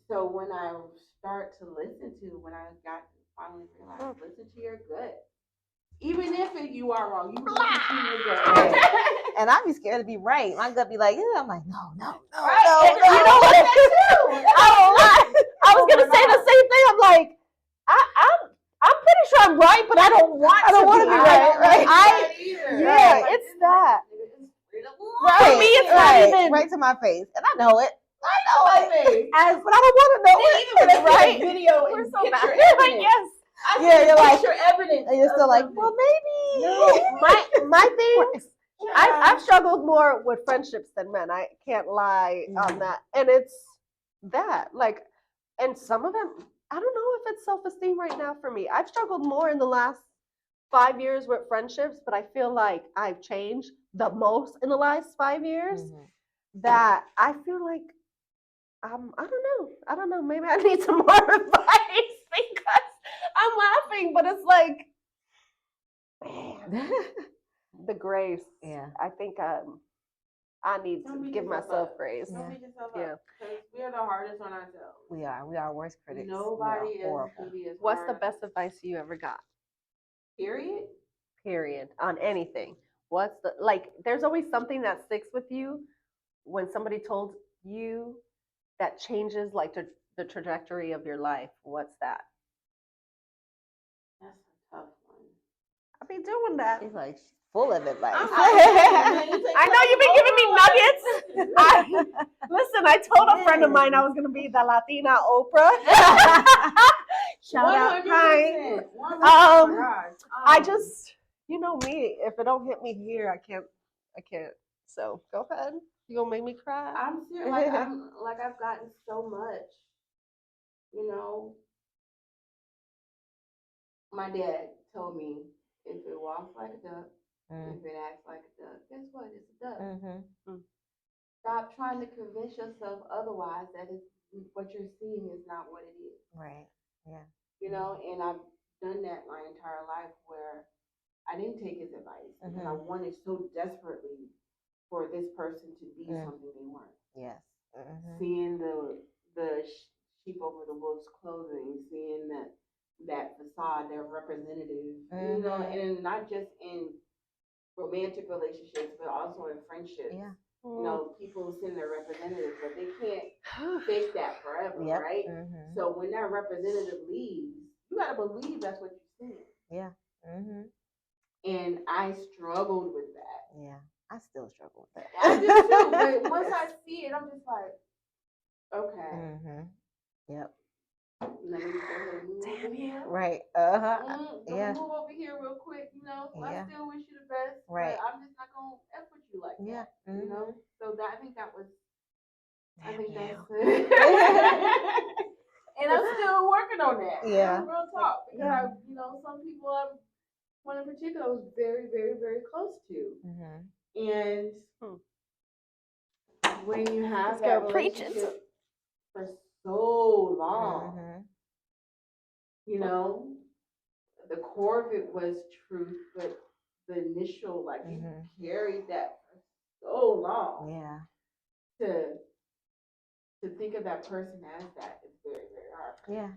So when I start to listen to, when I got to finally realize, listen to your gut. Even if you are wrong, you listen to your gut. And I'd be scared to be right. My gut be like, yeah. I'm like, no. Right. And you know what? I was gonna say the same thing. I'm like, I'm pretty sure I'm right, but I don't want to be right. Yeah, it's that. Right. For me, it's not even right to my face, and I know it. but I don't want to know it. Right? Video We're and so bad. picture Like, evidence. yes. Yeah, you're like, picture evidence. and you're still like, something. well, maybe. No. My things. Yeah. I've struggled more with friendships than men. I can't lie on that. And it's that. Like, and some of them, I don't know if it's self-esteem right now for me. I've struggled more in the last 5 years with friendships, but I feel like I've changed the most in the last 5 years. Mm-hmm. That I feel like I don't know. Maybe I need some more advice because I'm laughing, but it's like, man, the grace. Yeah. I think I need Don't to beat give yourself myself up. grace. Don't beat yourself Yeah. up. Because we are the hardest on ourselves. We are worst critics. Nobody We are is can be as What's hard. the best advice you ever got? Period. Period. On anything. What's the, like, there's always something that sticks with you when somebody told you that changes like the trajectory of your life. What's that? That's a tough one. I be doing that. She's like full of advice. I know you've been giving me nuggets. Listen, I told a friend of mine I was going to be the Latina Oprah. Shout out. Hi. I just, you know me, if it don't hit me here, I can't. So go ahead. You gonna make me cry? I'm serious. Like I've gotten so much. You know, my dad told me if it walks like a duck, if it acts like a duck, guess what? It's a duck. Mm-hmm. Stop trying to convince yourself otherwise that it's what you're seeing is not what it is. Right. Yeah. You know, and I've done that my entire life where I didn't take his advice because I wanted so desperately for this person to be something they weren't. Yes. Mm-hmm. Seeing the sheep over the wolf's clothing, seeing that facade, their representative, you know, and not just in romantic relationships, but also in friendships. Yeah. You know, people send their representatives, but they can't fake that forever, right? Mm-hmm. So when that representative leaves, you gotta believe that's what you're seeing. Yeah. Mm-hmm. And I struggled with that. Yeah. I still struggle with that. I do too, but once I see it, I'm just like, okay. Mm-hmm. Yep. Let me go ahead and move over here. Right. Yeah. Move over here real quick. You know, I still wish you the best, right. but I'm just not gonna f with you like that. Mm-hmm. You know, so that I think that was. Damn I think you. that's. And I'm still working on that. Yeah. Real talk, because I, you know, some people one in particular I was very, very, very close to, and when you have that relationship for so long, you know, the core of it was truth, but the initial, like, you carried that for so long. Yeah. To think of that person as that is very, very hard. Yeah.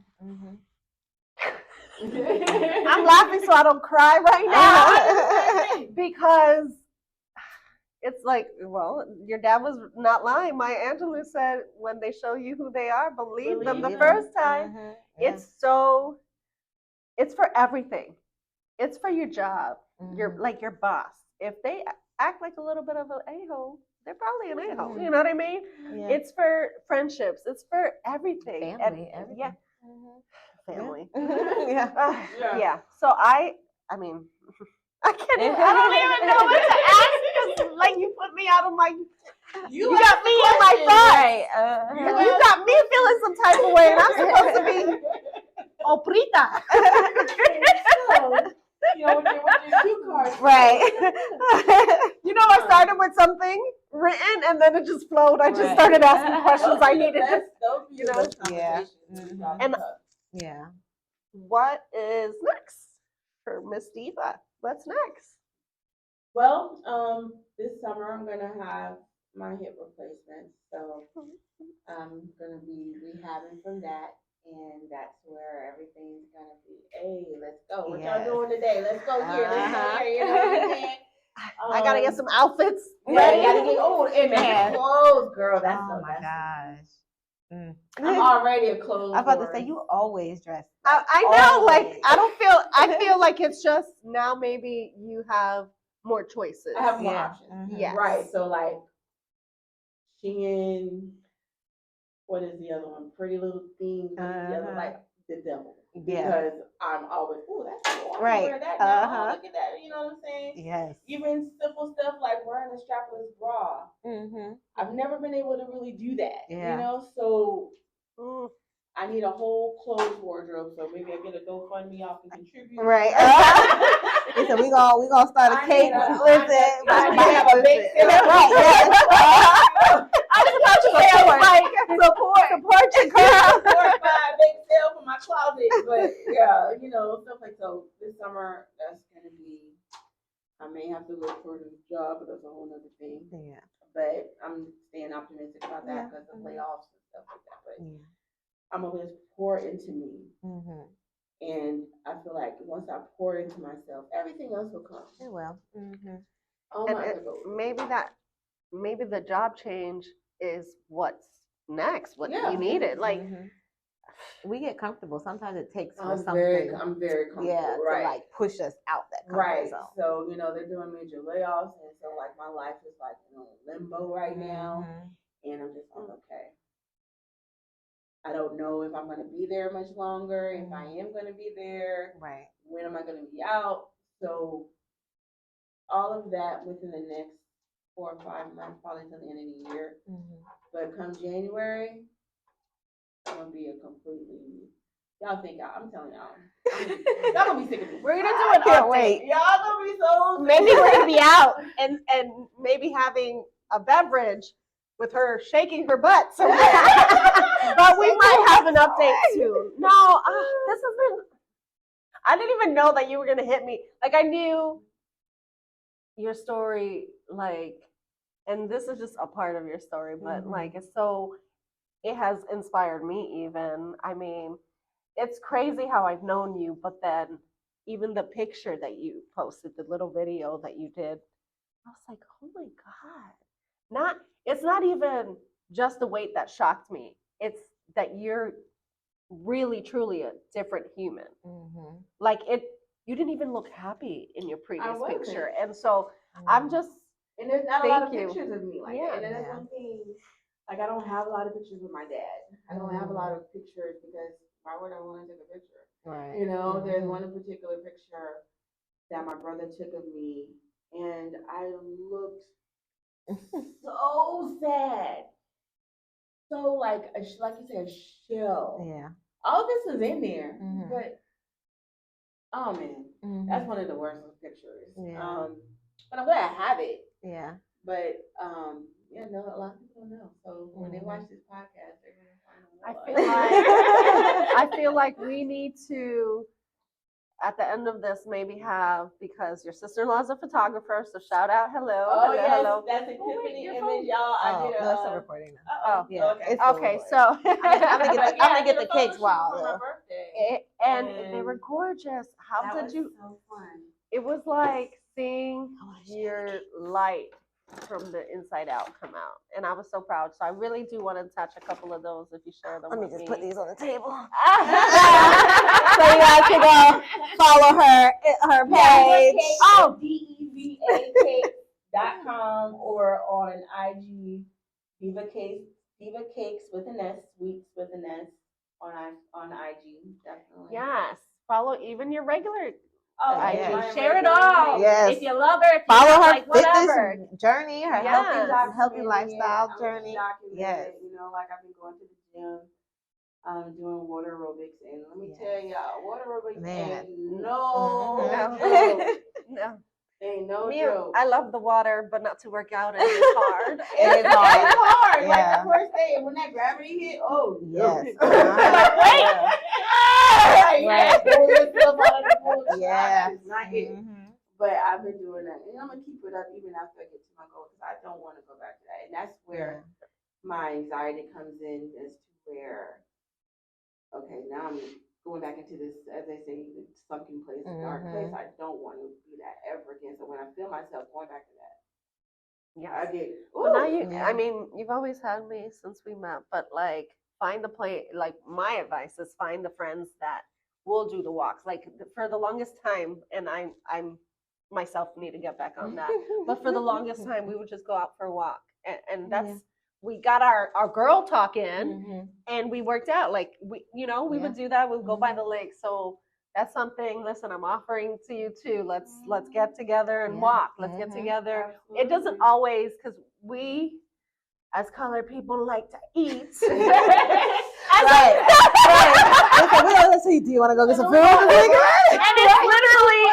I'm laughing so I don't cry right now because it's like, well, your dad was not lying. Maya Angelou said, when they show you who they are, believe them the first time. Yeah. It's for everything. It's for your job. You're like your boss. If they act like a little bit of an a-hole, they're probably an a-hole. You know what I mean? Yeah. It's for friendships. It's for everything. Family, everything. Yeah. Family. Yeah. Yeah. So I mean, I can't even, I don't even know what to ask because like you put me out of my, you got me in my thoughts. Right. You got me feeling some type of way and I'm supposed to be oprita. So, you know, with your cue cards. Right. You know, I started with something written and then it just flowed. I just started asking questions I needed to. You know, Yeah. And Yeah. what is next for Miss Deva? What's next? Well, this summer I'm gonna have my hip replacement, so I'm gonna be rehabbing from that, and that's where everything's gonna be. Hey, let's go! What y'all doing today? Let's go here. Let's go here. You know what I'm saying? I gotta get some outfits. Yeah, you gotta get and Man. the clothes, girl. That's Oh so my that's gosh. I'm already a clothes. I was about to whore. say you always dress. I know, like Always. I feel like it's just now maybe you have more choices. I have more Yeah. options. Mhm. Yes. Right. So like Shein, what is the other one? Pretty Little Thing. What is the other? Like the devil. Yeah. Because I'm always, oh, that's cool. I can Right. wear that now. Oh, look at that. You know what I'm saying? Yes. Even simple stuff like wearing a strapless bra. Mm-hmm. I've never been able to really do that. Yeah. You know, so Mm. I need a whole clothes wardrobe. So maybe I get a GoFundMe, y'all can contribute. Right. So we gonna start a cake. Listen, I have a big sale. Right. Yes. I was about to say, I was like, support your girl. Support my big sale for my closet. But yeah, you know, stuff like so. This summer, that's gonna be. I may have to look for a new job, but that's a whole other thing. Yeah. But I'm staying optimistic about that Yeah. because of layoffs and stuff like that. But Yeah. I'm always pour into me, Mm-hmm. and I feel like once I pour into myself, everything else will come. It will. Mm-hmm. All And my other goals. maybe the job change is what's next, what Yeah. you needed. Like we get comfortable. Sometimes it takes for I'm something. very comfortable. Yeah, right. to like push us out that comfort Right. zone. So, you know, they're doing major layoffs, and so like my life is like in a limbo right now, and I'm just like, okay. I don't know if I'm going to be there much longer, if I am going to be there, Right. when am I going to be out? So, all of that within the next 4 or 5 months, probably till the end of the year. But come January, I'm going to be a completely, y'all think, I'm telling y'all, y'all going to be sick of me. We're gonna do an can't update. wait. Y'all going to be so Maybe we're gonna be out and maybe having a beverage with her shaking her butt somewhere. But we might have an update soon. No, this has been. I didn't even know that you were gonna hit me. Like I knew your story, like, and this is just a part of your story, but like it's so. It has inspired me even. I mean, it's crazy how I've known you, but then even the picture that you posted, the little video that you did, I was like, oh my God. It's not even just the weight that shocked me. It's that you're really, truly a different human. Like you didn't even look happy in your previous picture. And so I'm just, and there's not a lot of Thank you. pictures of me like that. And that's one thing. Like I don't have a lot of pictures with my dad. I don't have a lot of pictures because why would I want to take a picture? Right. You know, there's one particular picture that my brother took of me, and I looked so sad. So like you said, a shell. Yeah. All this is in there, but oh man, that's one of the worst pictures. Yeah. But I'm glad I have it. Yeah. But yeah, no, a lot of people don't know. So when they watch this podcast, they're gonna I find feel out. like I feel like we need to at the end of this maybe have, because your sister-in-law is a photographer, so shout out, hello. Oh hello, yes, hello. that's Epiphany your image, phone? y'all. I Oh, did a. no, it's still recording now. Oh, yeah. Okay. It's still Okay, recording. so I'm gonna get the cakes wild. for my though. birthday. and they were gorgeous. How That did was you? so fun. It was like seeing I wanna share the your cake. light from the inside out come out, and I was so proud. So I really do want to touch a couple of those if you share them. Let me with just me. put these on the table. So you guys can go follow her page. Oh, DEVA cake. Deva.com or on IG, Diva Cakes with an S, Sweets with an S on IG, definitely. Yes. Follow even your regular Oh, IG. yes. Share it all. Yes. If you love her, if you Follow not, her like whatever. fitness journey, her Yes. healthy lifestyle journey. Yes. You know, like I've been going to the gym, doing water aerobics, and let me Yes. tell y'all, water aerobics Man. ain't no No. joke. No. Ain't no Me, joke. I love the water, but not to work out. It is hard. It is hard. It's hard. Like Yeah. the first day when that gravity hit, oh Yes. no. Like, wait. Right. Pull yourself out of the pool. Yeah. It's not it. But I've been doing that, and I'm gonna keep it up even after I get to my goal because I don't want to go back to that. And that's where my anxiety comes in, as to where, okay, now I'm going back into this, as they say, the sunken place, the dark place. I don't want to be that ever again. So when I feel myself going back to that, I get. Well, now I mean, you've always had me since we met, but like, find the play. Like, my advice is find the friends that will do the walks. Like, for the longest time, and I'm myself need to get back on that. But for the longest time, we would just go out for a walk, and that's we got our girl talk in, and we worked out. Like, we would do that. We'd go by the lake. So that's something. Listen, I'm offering to you too. Let's get together and walk. Let's get together. Absolutely. It doesn't always, because we as colored people like to eat. Right. Let's see. Do you want to go get some food? And it's literally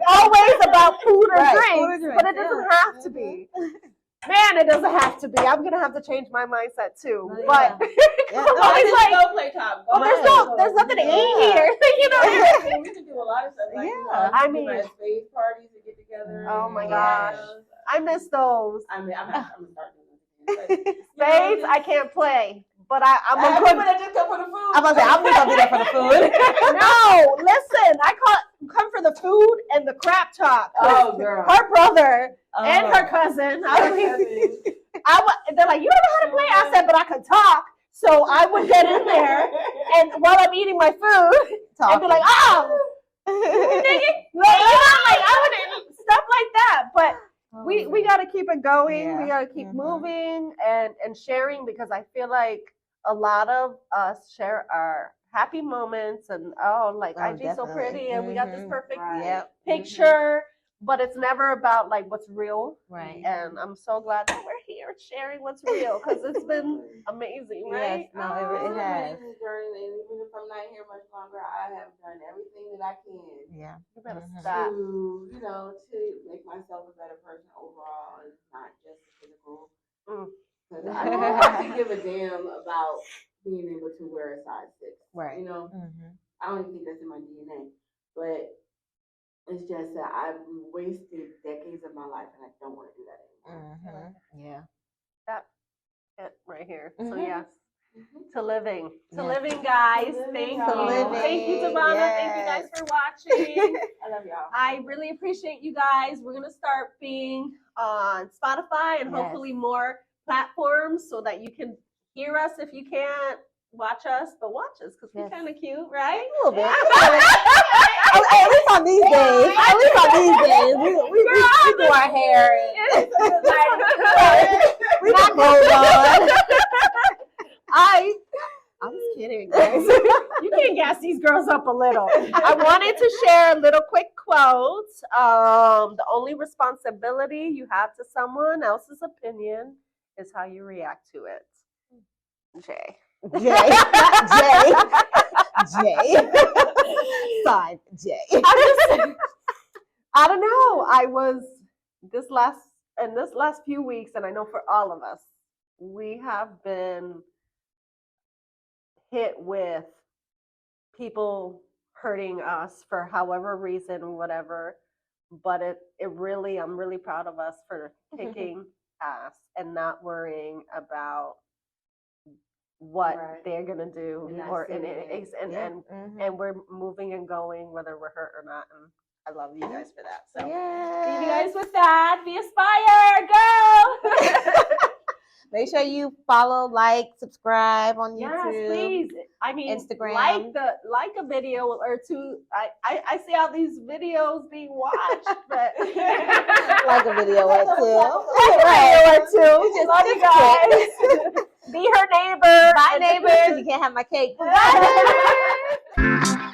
always about food or drinks, but it doesn't have to be. Man, it doesn't have to be. I'm gonna have to change my mindset too. But it's like no playtime. There's nothing to eat here. You know. We can do a lot of stuff. Like, I mean, space parties to get together. Oh my gosh, I miss those. I mean, I'm starting to Spades, I can't play. But I'm a good. That just come for the food. I'm about to say, I'm gonna be there for the food. No, listen, I come for the food and the crap talk. Oh, girl. Her brother and her cousin. They're like, you don't know how to play. I said, but I could talk. So I would get in there, and while I'm eating my food, I'd be like, oh, like I would stuff like that. But we got to keep it going. Yeah. We got to keep moving and sharing, because I feel like a lot of us share our happy moments and IG's so pretty and we got this perfect picture, but it's never about like what's real. Right. And I'm so glad that we're here sharing what's real, because it's been amazing, right? Yes, no, it has. Amazing journey, and even if I'm not here much longer, I have done everything that I can. Yeah. You better stop. To make myself a better person overall, and not just physical. Because I don't actually give a damn about being able to wear a size 6. Right. I don't even think that's in my DNA. But it's just that I've wasted decades of my life, and I don't want to do that anymore. Yeah. That it right here. So yes. To living, guys. Thank you. Thank you, Devana. Thank you guys for watching. I love y'all. I really appreciate you guys. We're gonna start being on Spotify and hopefully more platforms, so that you can hear us if you can't watch us, but watch us, because we're kind of cute, right? A little bit. At least on these days. We do our hair. We got clothes on. I'm just kidding, guys. You can gas these girls up a little. I wanted to share a little quick quote. The only responsibility you have to someone else's opinion is how you react to it. Jay. Side J. I don't know. I was this last few weeks, and I know for all of us, we have been hit with people hurting us for however reason or whatever. But I'm really proud of us for kicking ass and not worrying about what they're gonna do, and we're moving and going whether we're hurt or not. And I love you guys for that. So leave you guys with that. Be aspire, girl. Make sure you follow, like, subscribe on YouTube. Yes, please. I mean, Instagram. like a video or two. I see all these videos being watched, but Like a video or two. Right. Just love you guys. Be her neighbor. Bye, neighbors. You can't have my cake. Bye, neighbors.